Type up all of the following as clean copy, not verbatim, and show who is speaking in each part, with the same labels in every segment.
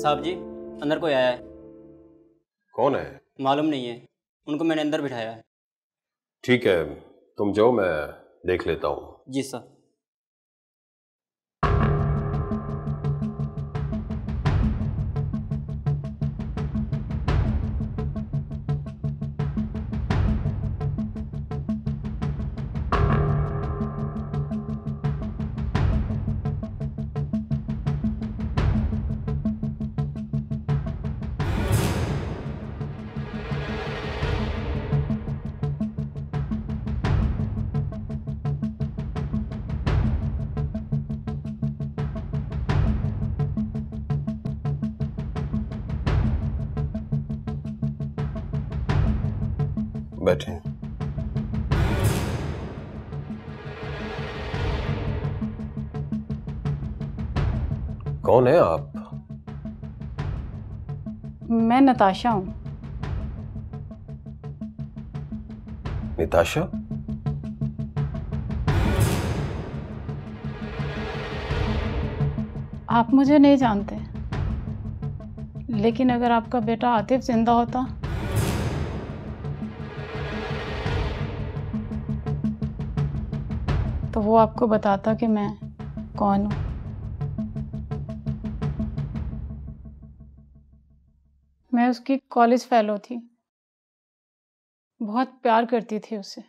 Speaker 1: साहब जी, अंदर कोई आया है।
Speaker 2: कौन है?
Speaker 1: मालूम नहीं है, उनको मैंने अंदर बिठाया है।
Speaker 2: ठीक है, तुम जाओ, मैं देख लेता हूँ।
Speaker 1: जी सर।
Speaker 2: बैठे। कौन है आप?
Speaker 3: मैं नताशा हूँ।
Speaker 2: निताशा?
Speaker 3: आप मुझे नहीं जानते, लेकिन अगर आपका बेटा आतिफ जिंदा होता तो वो आपको बताता कि मैं कौन हूँ। मैं उसकी कॉलेज फेलो थी, बहुत प्यार करती थी उससे।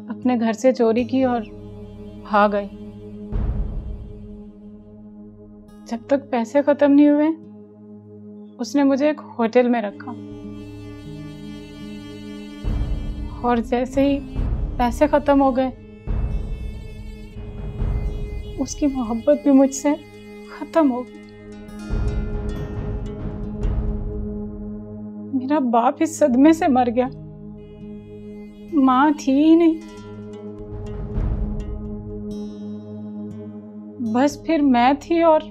Speaker 3: अपने घर से चोरी की और भाग गई। जब तक पैसे खत्म नहीं हुए, उसने मुझे एक होटल में रखा, और जैसे ही पैसे खत्म हो गए, उसकी मोहब्बत भी मुझसे खत्म हो गई। मेरा बाप इस सदमे से मर गया, माँ थी ही नहीं। बस फिर मैं थी और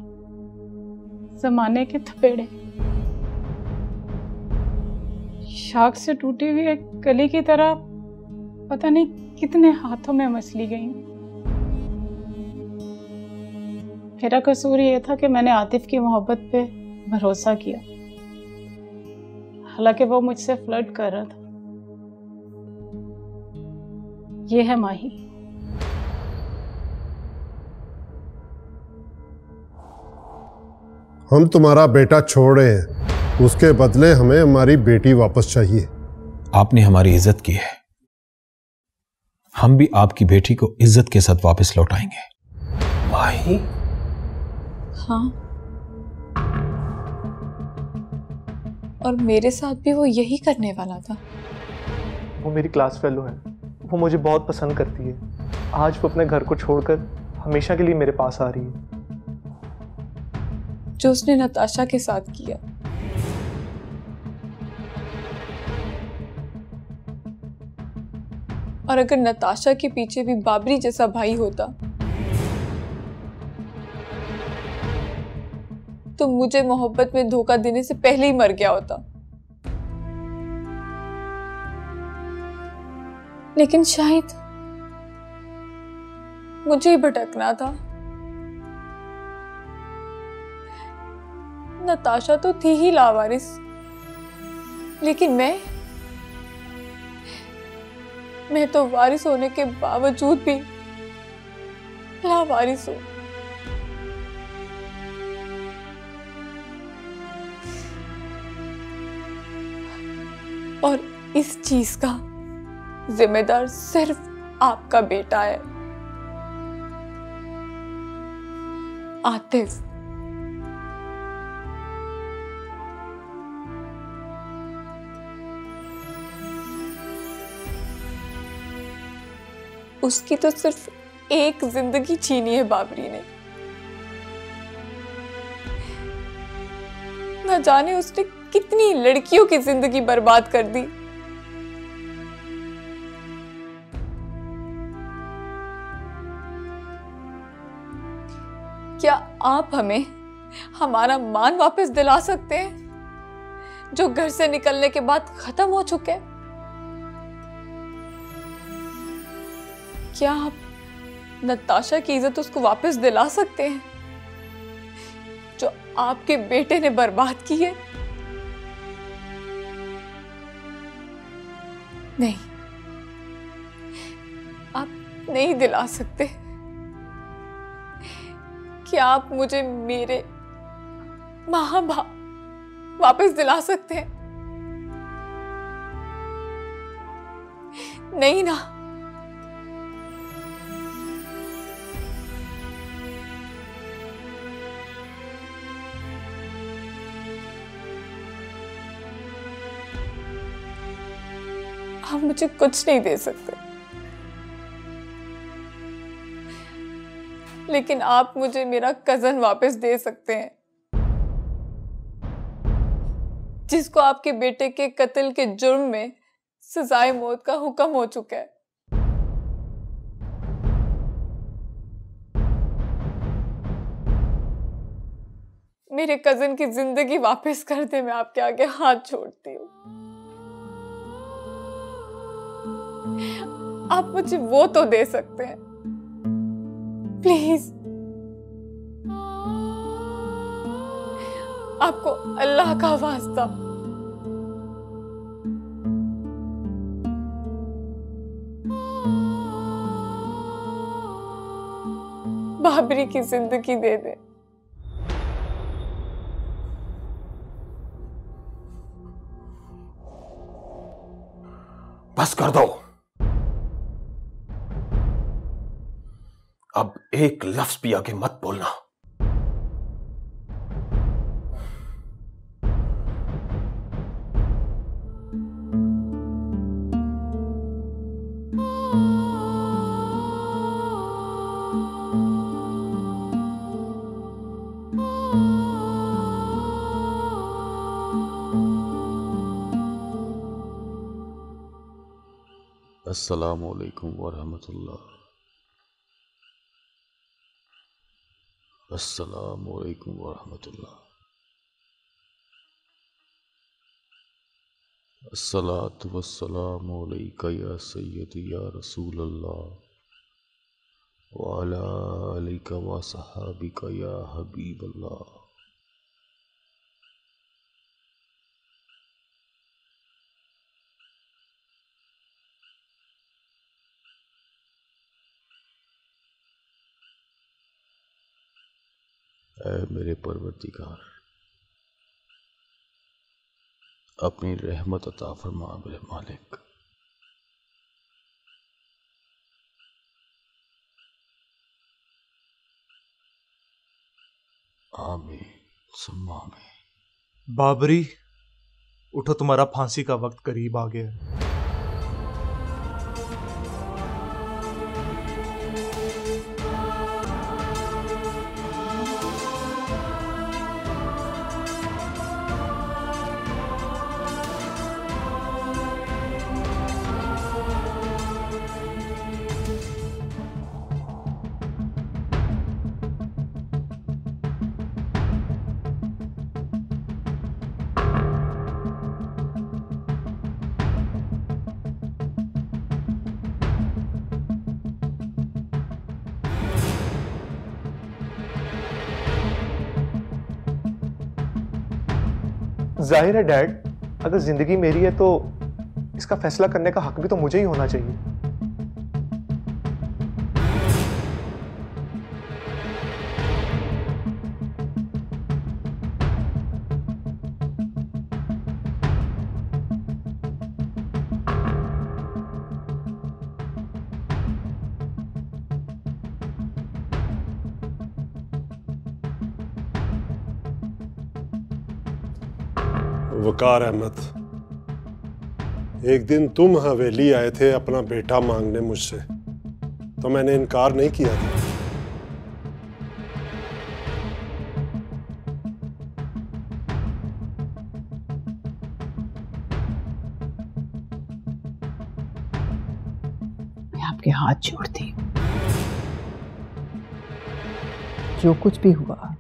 Speaker 3: जमाने के थपेड़े। शाख से टूटी हुई एक कली की तरह पता नहीं कितने हाथों में मसली गई। मेरा कसूर ये था कि मैंने आतिफ की मोहब्बत पे भरोसा किया, हालांकि वो मुझसे फ्लर्ट कर रहा था। ये है माही।
Speaker 4: हम तुम्हारा बेटा छोड़ रहे हैं, उसके बदले हमें हमारी बेटी वापस चाहिए।
Speaker 5: आपने हमारी इज्जत की है, हम भी आपकी बेटी को इज्जत के साथ वापस लौटाएंगे।
Speaker 2: माही?
Speaker 6: हाँ, और मेरे साथ भी वो यही करने वाला था।
Speaker 7: वो मेरी क्लास फेलो है, वो मुझे बहुत पसंद करती है। आज वो अपने घर को छोड़कर हमेशा के लिए मेरे पास आ रही है।
Speaker 6: जो उसने नताशा के साथ किया, और अगर नताशा के पीछे भी बाबरी जैसा भाई होता तो मुझे मोहब्बत में धोखा देने से पहले ही मर गया होता। लेकिन शायद मुझे ही भटकना था। नताशा तो थी ही लावारिस, लेकिन मैं तो वारिस होने के बावजूद भी लावारिस हूं। और इस चीज का जिम्मेदार सिर्फ आपका बेटा है, आतिफ। उसकी तो सिर्फ एक जिंदगी छीनी है बाबरी ने। न जाने उसने कितनी लड़कियों की जिंदगी बर्बाद कर दी। क्या आप हमें हमारा मान वापस दिला सकते हैं, जो घर से निकलने के बाद खत्म हो चुके हैं? क्या आप नताशा की इज्जत उसको वापस दिला सकते हैं जो आपके बेटे ने बर्बाद की है? नहीं, आप नहीं दिला सकते। क्या आप मुझे मेरे मां बाप वापस दिला सकते हैं? नहीं ना। आप मुझे कुछ नहीं दे सकते, लेकिन आप मुझे मेरा कजन वापस दे सकते हैं, जिसको आपके बेटे के कत्ल के जुर्म में सजाए मौत का हुक्म हो चुका है। मेरे कजन की जिंदगी वापस कर दे, मैं आपके आगे हाथ जोड़ती हूँ। आप मुझे वो तो दे सकते हैं, प्लीज। आपको अल्लाह का वास्ता बाबरी की जिंदगी दे दे।
Speaker 2: बस कर दो। अब एक लफ्ज भी आगे मत बोलना।
Speaker 8: अस्सलामु अलैकुम वरहमतुल्लाह। अस्सलामु अलैकुम वरहमतुल्लाह। अस्सलातु वस्सलामु अलैका या सय्यदी या रसूल अल्लाह व अला आलिका व सहाबिका या हबीब अल्लाह। ऐ मेरे परवरदिगार, अपनी रहमत अता फरमा मेरे मालिक। आमीन सुम्मा आमीन।
Speaker 7: बाबरी, उठो, तुम्हारा फांसी का वक्त करीब आ गया है। जाहिर है डैड, अगर जिंदगी मेरी है तो इसका फैसला करने का हक भी तो मुझे ही होना चाहिए।
Speaker 4: वकार अहमद, एक दिन तुम हवेली आए थे अपना बेटा मांगने मुझसे, तो मैंने इनकार नहीं किया था।
Speaker 9: मैं आपके हाथ जोड़ती हूँ, जो कुछ भी हुआ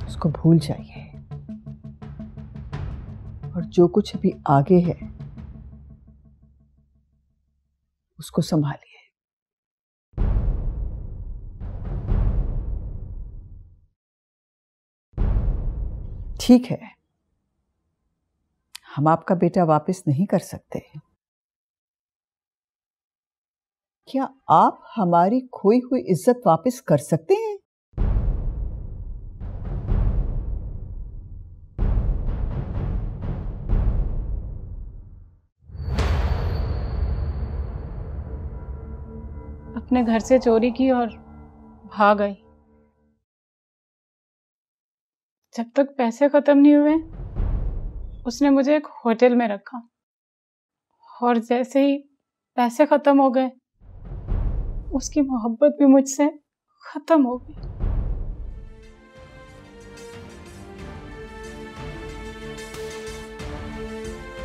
Speaker 9: उसको भूल जाइए और जो कुछ अभी आगे है उसको संभालिए। ठीक है, हम आपका बेटा वापस नहीं कर सकते। क्या आप हमारी खोई हुई इज्जत वापस कर सकते हैं?
Speaker 3: अपने घर से चोरी की और भाग आई। जब तक पैसे खत्म नहीं हुए उसने मुझे एक होटल में रखा, और जैसे ही पैसे खत्म हो गए उसकी मोहब्बत भी मुझसे खत्म हो गई।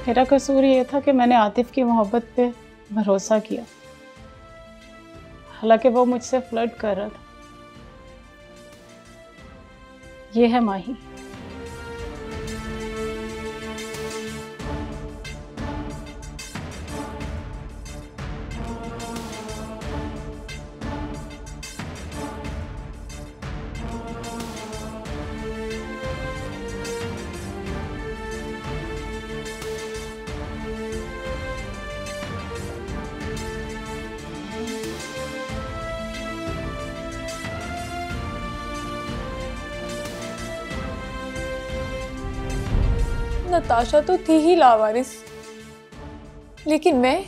Speaker 3: मेरा कसूर ये था कि मैंने आतिफ की मोहब्बत पे भरोसा किया, हालांकि वो मुझसे फ्लर्ट कर रहा था। ये है माही।
Speaker 6: नताशा तो थी ही लावारिस, लेकिन मैं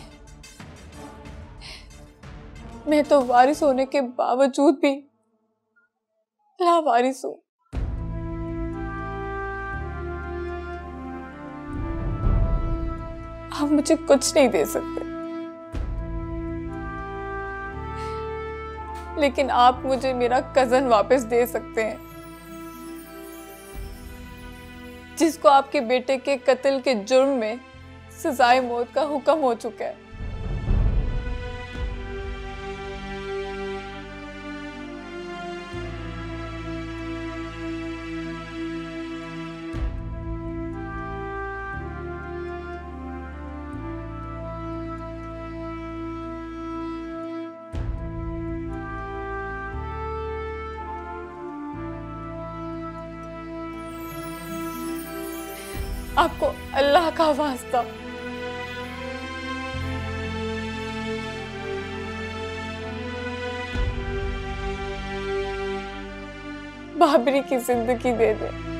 Speaker 6: तो वारिस होने के बावजूद भी लावारिस हूं। आप मुझे कुछ नहीं दे सकते, लेकिन आप मुझे मेरा कजन वापस दे सकते हैं, जिसको आपके बेटे के कत्ल के जुर्म में सजाए मौत का हुक्म हो चुका है। आपको अल्लाह का वास्ता बाबरी की जिंदगी दे दे।